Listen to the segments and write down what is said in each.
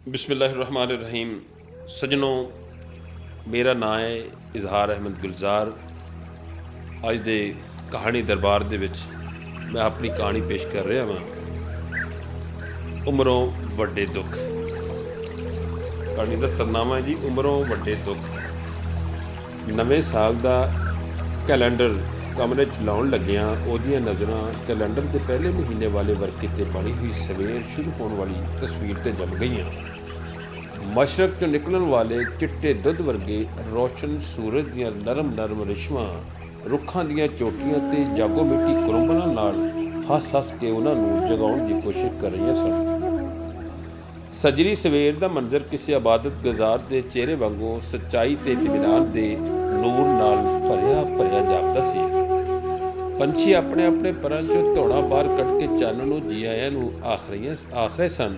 बिस्मिल्लाहिर्रहमानिर्रहीम। सज्जनों, मेरा नाम है इजहार अहमद गुलजार। अज दे कहानी दरबार दे विच मैं अपनी कहानी पेश कर रहा वां, उमरों वड्डे दुख। कहानी दा सरनामा है जी, उमरों वड्डे दुख। नवें साल दा कैलेंडर कमरे च लाउण लग्गियां ओहदियां नज़रां कैलेंडर के पहले महीने वाले वर्के ते बनी हुई सवेर शुरू होने वाली तस्वीर ते जम गईयां। मशरक चों निकलण वाले चिट्टे दुध वर्गे रोशन सूरज दियां नरम नरम रिश्मां रुखां दियां चोटियां ते जागो मिट्टी कुरुंबणां नाल हस हस के उन्हां नूं जगाउण दी कोशिश कर रहीआं सन। सजरी सवेर दा मंजर किसी इबादत गुजार दे चेहरे वांगू सच्चाई ते इत्मीनान दे नूर नाल भरिया भरिया जापदा सी। पंछी अपने अपने परां चों धौड़ा बाहर कढ के चन्न नूं जी आइआं नूं आख रहे सन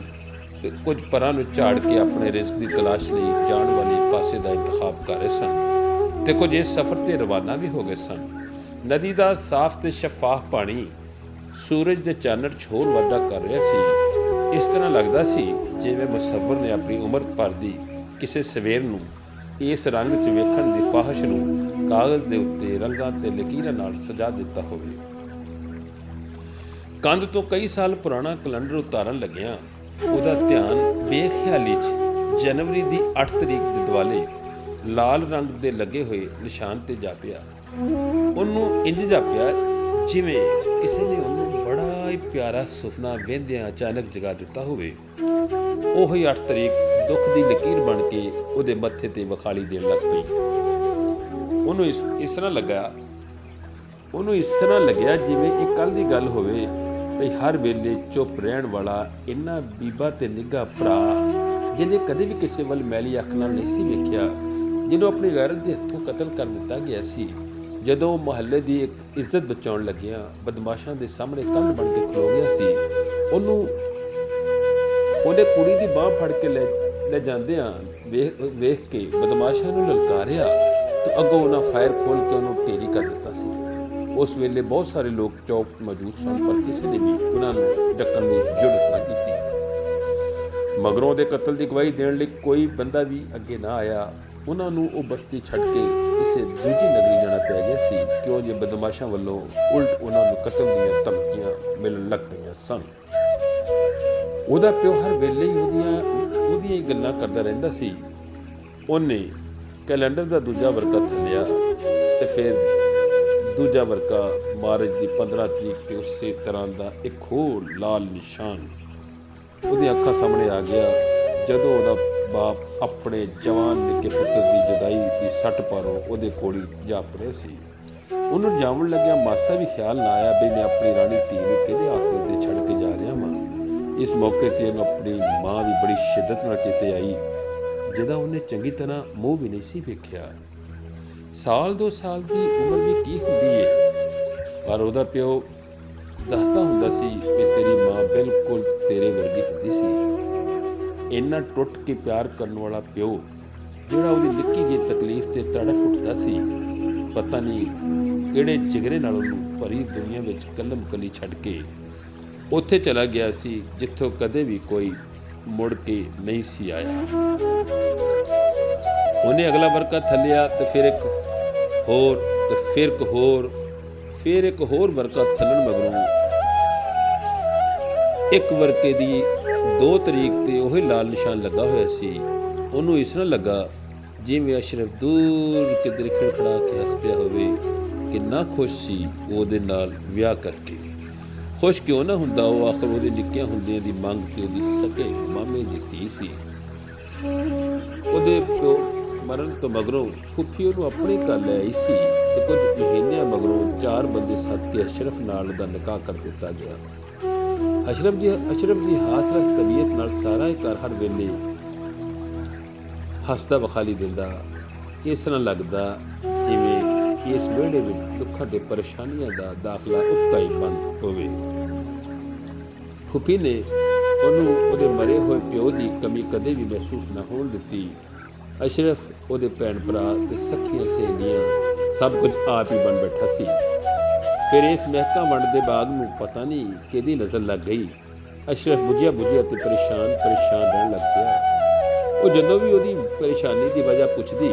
ते कुछ परां नूं झाड़ के अपने रिज़्क की तलाश लई जाण वाले पासे का इंतखाब कर रहे सन ते कुछ इस सफ़र ते रवाना भी हो गए सन। नदी का साफ ते शफाफ पानी सूरज के चानण च होर वाधा कर रहा सी। इस तरह लगता सी जिवें मुसव्वर ने अपनी उम्र भर दी किसी सवेर नूं इस रंग च वेखण दी ख्वाहिश नूं कागज़ दे उत्ते रंगां ते लकीरां नाल सजा दिता होवे। कंध तो कई साल पुराना कैलेंडर उतारन लग्गिआं ਉਹਦਾ ਧਿਆਨ ਬੇਖਿਆਲੀ 'ਚ ਜਨਵਰੀ ਦੀ 8 ਤਰੀਕ ਦੇ ਦੁਆਲੇ ਲਾਲ ਰੰਗ ਦੇ ਲੱਗੇ ਹੋਏ ਨਿਸ਼ਾਨ ਤੇ ਜਾਪਿਆ। ਉਹਨੂੰ ਇੰਜ ਜਾਪਿਆ ਜਿਵੇਂ ਕਿਸੇ ਨੇ ਉਹਨੂੰ ਬੜਾ ਹੀ ਪਿਆਰਾ ਸੁਪਨਾ ਵੇਂਦਿਆਂ ਅਚਾਨਕ ਜਗਾ ਦਿੱਤਾ ਹੋਵੇ। ਉਹੀ 8 ਤਰੀਕ ਦੁੱਖ ਦੀ ਲਕੀਰ ਬਣ ਕੇ ਉਹਦੇ ਮੱਥੇ ਤੇ ਵਿਖਾਲੀ ਦੇਣ ਲੱਗ ਪਈ। ਉਹਨੂੰ ਇਸ ਤਰ੍ਹਾਂ ਲੱਗਿਆ ਜਿਵੇਂ ਇਹ ਕੱਲ੍ਹ ਦੀ ਗੱਲ ਹੋਵੇ ਭਈ हर वेले चुप रहण वाला इन्ना बीबा ते निघा भरा जिन्हें कदे भी किसी वल मैली अख नाल नहीं सी वेख्या, जिन्हों अपनी गैरत के हथों कतल कर दिता गया सी। जदों मुहल्ले की एक इज्जत बचाउण लग्गिया बदमाशां दे सामने कंध बन के खलो गया सी। ਉਹਨੇ कुड़ी की बांह फड़ के ले जांदियां वेख के बदमाशां नूं ललकारिया तो अगों उन्हां फायर खोल के उन्होंने ढेरी कर दिता सी। उस वेले बहुत सारे लोग चौक मौजूद सन पर किसी ने भी उन्होंने ढकण की जुर्रत न की। मगरों के कतल की गवाही देने लई कोई बंदा भी अगे ना आया। उन्होंने वो बस्ती छड़ के किसी दूजी नगरी जाना पै गया सी क्यों जे बदमाशां वालों उल्ट उन्होंने कतल दीआं धमकियां मिलण लग पईआं सन। ਉਹਦਾ ਪਿਓ हर वेले ही ਉਹਦੀਆਂ गल्लां करदा रहिंदा सी। ਉਹਨੇ कैलेंडर का दूजा वरका थल्लिया ते फिर दूजा वरका मार्च की 15 तरीक के उस तरह का एक होर लाल निशान उसदी अखां सामने आ गया जदों उहदा बाप अपने जवान निक्के पुत्र की जुदाई की सट पारों उहदे कोल जा पड़िया सी। उन्होंने जावन लग्या मासा भी ख्याल ना आया भी मैं अपनी राणी धी नूं किहदे आसरे ते छड़ के जा रहा वां। इस मौके ते अपनी माँ भी बड़ी शिद्दत नाल चेते आई जिहदा उन्हें चंगी तरह मूँह भी नहीं सी वेख्या। साल 2 साल की उम्र भी की हुंदी है पर ਉਹਦਾ ਪਿਓ ਦੱਸਦਾ ਹੁੰਦਾ ਸੀ ਕਿ ਤੇਰੀ ਮਾਂ ਬਿਲਕੁਲ ਤੇਰੇ ਵਰਗੀ ਹੁੰਦੀ ਸੀ। ਇੰਨਾ ਟੁੱਟ ਕੇ ਪਿਆਰ ਕਰਨ ਵਾਲਾ ਪਿਓ ਜਿਹੜਾ ਉਹਦੀ ਨਿੱਕੀ ਜਿਹੀ ਤਕਲੀਫ ਤੇ ਤੜਫ ਉੱਠਦਾ ਸੀ। ਪਤਾ ਨਹੀਂ ਕਿਹੜੇ ਜਿਗਰੇ ਨਾਲ ਉਹਨੂੰ ਭਰੀ ਦੁਨੀਆ ਵਿੱਚ ਕਲਮ ਕਲੀ ਛੱਡ ਕੇ ਉੱਥੇ ਚਲਾ ਗਿਆ ਸੀ ਜਿੱਥੋਂ ਕਦੇ ਵੀ ਕੋਈ ਮੁੜ ਕੇ ਨਹੀਂ ਸੀ ਆਇਆ। ਉਹਨੇ ਅਗਲਾ ਵਰਕਾ ਥੱਲਿਆ ਤੇ ਫਿਰ ਇੱਕ ਹੋਰ ਤੇ ਫਿਰ ਇੱਕ ਹੋਰ ਵਰਕਾ ਥੱਲਣ ਮਗਰੋਂ ਇੱਕ ਵਰਕੇ ਦੀ 2 ਤਰੀਕ ਤੇ ਉਹੀ ਲਾਲ ਨਿਸ਼ਾਨ ਲੱਗਾ ਹੋਇਆ ਸੀ। ਉਹਨੂੰ ਇਸ ਤਰ੍ਹਾਂ ਲੱਗਾ ਜਿਵੇਂ ਅਸ਼ਰਫ ਦੂਰ ਕਿਧਰ ਖੜਖੜਾ ਕੇ ਹੱਸ ਪਿਆ ਹੋਵੇ। ਕਿੰਨਾ ਖੁਸ਼ ਸੀ ਉਹਦੇ ਨਾਲ ਵਿਆਹ ਕਰਕੇ। ਖੁਸ਼ ਕਿਉਂ ਨਾ ਹੁੰਦਾ, ਉਹ ਆਖਰ ਉਹਦੇ ਨਿੱਕੀਆਂ ਹੁੰਦਿਆਂ ਦੀ ਮੰਗ ਤੇ ਉਹਦੀ ਸਕੇ ਮਾਮੇ ਦੀ ਧੀ ਸੀ। ਉਹਦੇ ਪਿਓ ਮਰਨ ਤੋਂ ਮਗਰੋਂ ਫੁੱਫੀ ਉਹਨੂੰ ਆਪਣੇ ਘਰ ਲੈ ਆਈ ਸੀ ਤੇ ਕੁਝ ਮਹੀਨਿਆਂ ਮਗਰੋਂ 4 ਬੰਦੇ ਸੱਦ ਕੇ ਅਸ਼ਰਫ ਨਾਲ ਦਾ ਨਿਕਾਹ ਕਰ ਦਿੱਤਾ ਗਿਆ। ਅਸ਼ਰਫ ਦੀ ਹਾਸਰਸ ਤਬੀਅਤ ਨਾਲ ਸਾਰਾ ਘਰ ਹਰ ਵੇਲੇ ਹੱਸਦਾ ਵਿਖਾਲੀ ਦਿੰਦਾ। ਇਸ ਤਰ੍ਹਾਂ ਲੱਗਦਾ ਜਿਵੇਂ ਇਸ ਵਿਹੜੇ ਵਿੱਚ ਦੁੱਖਾਂ ਤੇ ਪਰੇਸ਼ਾਨੀਆਂ ਦਾ ਦਾਖਲਾ ਉੱਕਾ ਹੀ ਬੰਦ ਹੋਵੇ। ਫੁੱਫੀ ਨੇ ਉਹਨੂੰ ਉਹਦੇ ਮਰੇ ਹੋਏ ਪਿਓ ਦੀ ਕਮੀ ਕਦੇ ਵੀ ਮਹਿਸੂਸ ਨਾ ਹੋਣ ਦਿੱਤੀ। ਅਸ਼ਰਫ ਉਹਦੇ ਭੈਣ ਭਰਾ ਤੇ ਸਖੀਆਂ ਸਹੇਲੀਆਂ ਸਭ ਕੁਝ ਆਪ ਹੀ ਬਣ ਬੈਠਾ ਸੀ। ਫਿਰ ਇਸ ਮਹਿਕਾਂ ਵੰਡ ਦੇ ਬਾਗ ਨੂੰ ਪਤਾ ਨਹੀਂ ਕਿਹਦੀ ਨਜ਼ਰ ਲੱਗ ਗਈ ਅਸ਼ਰਫ ਬੁਝਿਆ ਤੇ ਪਰੇਸ਼ਾਨ ਰਹਿਣ ਲੱਗ ਪਿਆ। ਉਹ ਜਦੋਂ ਵੀ ਉਹਦੀ ਪਰੇਸ਼ਾਨੀ ਦੀ ਵਜ੍ਹਾ ਪੁੱਛਦੀ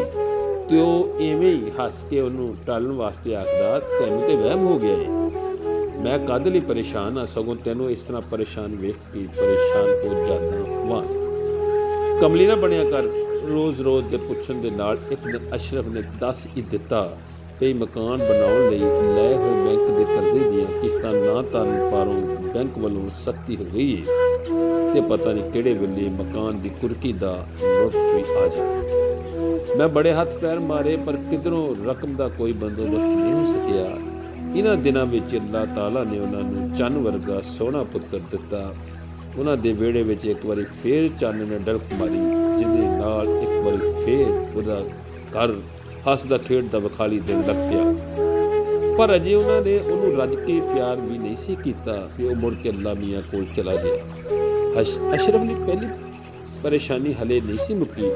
ਤੇ ਉਹ ਐਵੇਂ ਹੀ ਹੱਸ ਕੇ ਉਹਨੂੰ ਟਾਲਣ ਵਾਸਤੇ ਆਖਦਾ, ਤੈਨੂੰ ਤੇ ਵਹਿਮ ਹੋ ਗਿਆ ਏ, ਮੈਂ ਕਾਹਦੇ ਲਈ ਪਰੇਸ਼ਾਨ ਆ, ਸਗੋਂ ਤੈਨੂੰ ਇਸ ਤਰ੍ਹਾਂ ਪਰੇਸ਼ਾਨ ਵੇਖ ਕੇ ਪਰੇਸ਼ਾਨ ਹੋ ਜਾਂਦਾ ਵਾਂ। ਕਮਲੀ ਨਾ ਬਣਿਆ ਕਰ। ਰੋਜ਼ ਦੇ ਪੁੱਛਣ ਦੇ ਨਾਲ ਇੱਕ ਦਿਨ ਅਸ਼ਰਫ ਨੇ ਦੱਸ ਹੀ ਦਿੱਤਾ ਕਿ ਮਕਾਨ ਬਣਾਉਣ ਲਈ ਲਏ ਹੋਏ ਬੈਂਕ ਦੇ ਕਰਜ਼ੇ ਦੀਆਂ ਕਿਸ਼ਤਾਂ ਨਾ ਤਾਰਨ ਪਾਰੋਂ ਬੈਂਕ ਵੱਲੋਂ ਸਖਤੀ ਹੋ ਗਈ ਹੈ ਤੇ ਪਤਾ ਨਹੀਂ ਕਿਹੜੇ ਵੇਲੇ ਮਕਾਨ ਦੀ ਕੁਰਕੀ ਦਾ ਨੋਟਿਸ ਵੀ ਆ ਜਾਏ। ਮੈਂ ਬੜੇ ਹੱਥ ਪੈਰ ਮਾਰੇ ਪਰ ਕਿਧਰੋਂ ਰਕਮ ਦਾ ਕੋਈ ਬੰਦੋਬਸਤ ਨਹੀਂ ਹੋ ਸਕਿਆ। ਇਹਨਾਂ ਦਿਨਾਂ ਵਿੱਚ ਅੱਲਾਹ ਤਾਲਾ ਨੇ ਉਹਨਾਂ ਨੂੰ ਚੰਨ ਵਰਗਾ ਸੋਹਣਾ ਪੁੱਤਰ ਦਿੱਤਾ। ਉਹਨਾਂ ਦੇ ਵਿਹੜੇ ਵਿੱਚ ਇੱਕ ਵਾਰੀ ਫੇਰ ਚੰਨ ਨੇ ਡਲਕ ਮਾਰੀ, ਜਿਹਦੇ ਨਾਲ ਇੱਕ ਵਾਰੀ ਫੇਰ ਉਹਦਾ ਘਰ ਹੱਸਦਾ ਖੇਡਦਾ ਵਿਖਾਲੀ ਦੇਣ ਲੱਗ ਪਿਆ। ਪਰ ਅਜੇ ਉਹਨਾਂ ਨੇ ਉਹਨੂੰ ਰੱਜ ਕੇ ਪਿਆਰ ਵੀ ਨਹੀਂ ਸੀ ਕੀਤਾ ਕਿ ਉਹ ਮੁੜ ਕੇ ਅੱਲਾ ਮੀਆਂ ਕੋਲ ਚਲਾ ਗਿਆ। ਅਸ਼ਰਫ ਦੀ ਪਹਿਲੀ ਪਰੇਸ਼ਾਨੀ ਹਲੇ ਨਹੀਂ ਸੀ ਮੁੱਕੀ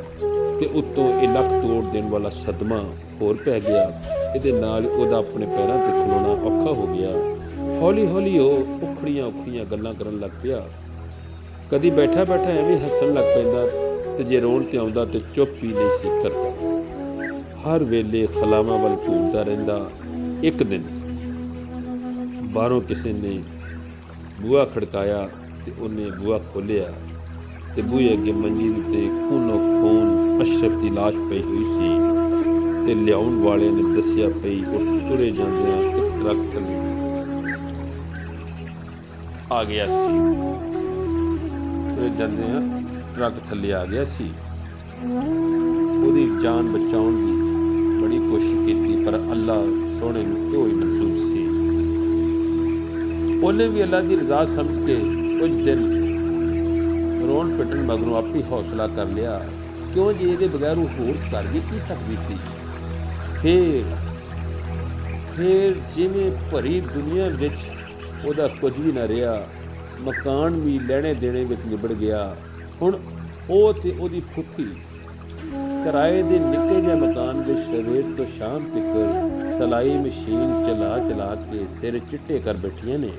ਤੇ ਉੱਤੋਂ ਇਹ ਲੱਕ ਤੋੜ ਦੇਣ ਵਾਲਾ ਸਦਮਾ ਹੋਰ ਪੈ ਗਿਆ। ਇਹਦੇ ਨਾਲ ਉਹਦਾ ਆਪਣੇ ਪੈਰਾਂ ਤੇ ਖਲੋਣਾ ਔਖਾ ਹੋ ਗਿਆ। ਹੌਲੀ ਉਹ ਉਖੜੀਆਂ ਗੱਲਾਂ ਕਰਨ ਲੱਗ ਪਿਆ। ਕਦੀ ਬੈਠਾ ਐਵੇਂ ਹੱਸਣ ਲੱਗ ਪੈਂਦਾ ਤੇ ਜੇ ਰੋਣ ਤੇ ਆਉਂਦਾ ਤੇ ਚੁੱਪ ਹੀ ਨਹੀਂ ਸੀ ਕਰਦਾ। ਹਰ ਵੇਲੇ ਖਲਾਵਾਂ ਵੱਲ ਘੂਰਦਾ ਰਹਿੰਦਾ। ਇੱਕ ਦਿਨ ਬਾਹਰੋਂ ਕਿਸੇ ਨੇ ਬੂਹਾ ਖੜਕਾਇਆ ਤੇ ਉਹਨੇ ਬੂਹਾ ਖੋਲ੍ਹਿਆ ਤੇ ਬੂਹੇ ਅੱਗੇ ਮੰਜੀ ਉੱਤੇ ਖੂਨੋ ਖੂਨ ਅਸ਼ਰਫ ਦੀ ਲਾਸ਼ ਪਈ ਹੋਈ ਸੀ ਤੇ ਲਿਆਉਣ ਵਾਲੇ ਨੇ ਦੱਸਿਆ ਪਈ ਉਹ ਤੁਰੇ ਜਾਂਦਿਆਂ ਇੱਕ ਟਰੱਕ ਥੱਲੇ ਆ ਗਿਆ ਸੀ। ਤੁਰੇ ਜਾਂਦਿਆਂ ਟਰੱਕ ਥੱਲੇ ਆ ਗਿਆ ਸੀ। ਉਹਦੀ ਜਾਨ ਬਚਾਉਣ ਦੀ ਬੜੀ ਕੋਸ਼ਿਸ਼ ਕੀਤੀ ਪਰ ਅੱਲਾ ਸੋਹਣੇ ਨੂੰ ਇਹੋ ਹੀ ਮਨਜ਼ੂਰ ਸੀ। ਉਹਨੇ ਵੀ ਅੱਲਾ ਦੀ ਰਜ਼ਾ ਸਮਝ ਕੇ ਕੁਝ ਦਿਨ ਰੋਣ ਪਿੱਟਣ ਮਗਰੋਂ ਆਪੇ ਹੌਸਲਾ ਕਰ ਲਿਆ, ਕਿਉਂ ਜੀ ਇਹਦੇ ਬਗੈਰ ਉਹ ਹੋਰ ਕਰ ਵੀ ਕੀ ਸਕਦੀ ਸੀ। ਫਿਰ ਜਿਵੇਂ ਭਰੀ ਦੁਨੀਆ ਵਿੱਚ ਉਹਦਾ ਕੁਝ ਵੀ ਨਾ ਰਿਹਾ। ਮਕਾਨ ਵੀ ਲੈਣੇ ਦੇਣੇ ਵਿੱਚ ਨਿਬੜ ਗਿਆ। ਹੁਣ ਉਹ ਤੇ ਉਹਦੀ ਫੁੱਫੀ ਕਿਰਾਏ ਦੇ ਨਿੱਕੇ ਜਿਹੇ ਮਕਾਨ ਵਿੱਚ ਸਵੇਰ ਤੋਂ ਸ਼ਾਮ ਤੱਕ ਸਿਲਾਈ ਮਸ਼ੀਨ ਚਲਾ ਕੇ ਸਿਰ ਚਿੱਟੇ ਕਰ ਬੈਠੀਆਂ ਨੇ।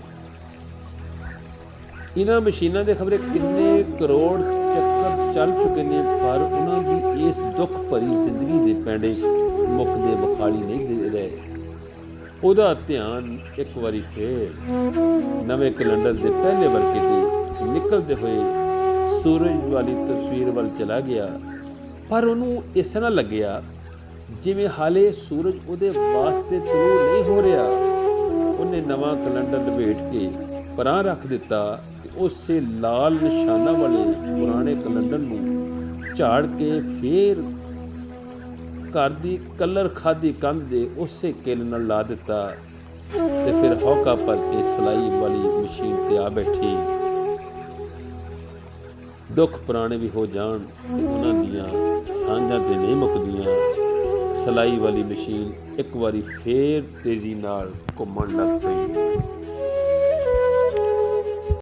ਇਹਨਾਂ ਮਸ਼ੀਨਾਂ ਦੇ ਖਬਰੇ ਕਿੰਨੇ ਕਰੋੜ ਚੱਕਰ ਚੱਲ ਚੁੱਕੇ ਨੇ ਪਰ ਉਹਨਾਂ ਦੀ ਇਸ ਦੁੱਖ ਭਰੀ ਜ਼ਿੰਦਗੀ ਦੇ ਪੈਂਡੇ ਮੁੱਕਦੇ ਵਿਖਾਲੀ ਨਹੀਂ ਦੇ ਰਹੇ। ਉਹਦਾ ਧਿਆਨ ਇੱਕ ਵਾਰੀ ਫੇਰ ਨਵੇਂ ਕੈਲੰਡਰ ਦੇ ਪਹਿਲੇ ਵਰਕੇ ਤੇ ਨਿਕਲਦੇ ਹੋਏ ਸੂਰਜ ਵਾਲੀ ਤਸਵੀਰ ਵੱਲ ਚਲਾ ਗਿਆ। ਪਰ ਉਹਨੂੰ ਇਸ ਤਰ੍ਹਾਂ ਲੱਗਿਆ ਜਿਵੇਂ ਹਾਲੇ ਸੂਰਜ ਉਹਦੇ ਵਾਸਤੇ ਤੁਲੂ ਨਹੀਂ ਹੋ ਰਿਹਾ। ਉਹਨੇ ਨਵਾਂ ਕੈਲੰਡਰ ਲਪੇਟ ਕੇ ਪਰਾਂ ਰੱਖ ਦਿੱਤਾ ਤੇ ਉਸੇ ਲਾਲ ਨਿਸ਼ਾਨਾਂ ਵਾਲੇ ਪੁਰਾਣੇ ਕੈਲੰਡਰ ਨੂੰ ਝਾੜ ਕੇ ਫੇਰ ਘਰ ਦੀ ਕਲਰ ਖਾਦੀ ਕੰਧ ਦੇ ਉਸੇ ਕਿੱਲ ਨਾਲ ਲਾ ਦਿੱਤਾ ਤੇ ਫਿਰ ਹੌਕਾ ਭਰ ਕੇ ਸਿਲਾਈ ਵਾਲੀ ਮਸ਼ੀਨ ਤੇ ਆ ਬੈਠੀ। ਦੁੱਖ ਪੁਰਾਣੇ ਵੀ ਹੋ ਜਾਣ ਤੇ ਉਹਨਾਂ ਦੀਆਂ ਸਾਂਝਾਂ ਤੇ ਨਹੀਂ ਮੁੱਕਦੀਆਂ। ਸਿਲਾਈ ਵਾਲੀ ਮਸ਼ੀਨ ਇੱਕ ਵਾਰੀ ਫੇਰ ਤੇਜ਼ੀ ਨਾਲ ਘੁੰਮਣ ਲੱਗ ਪਈ।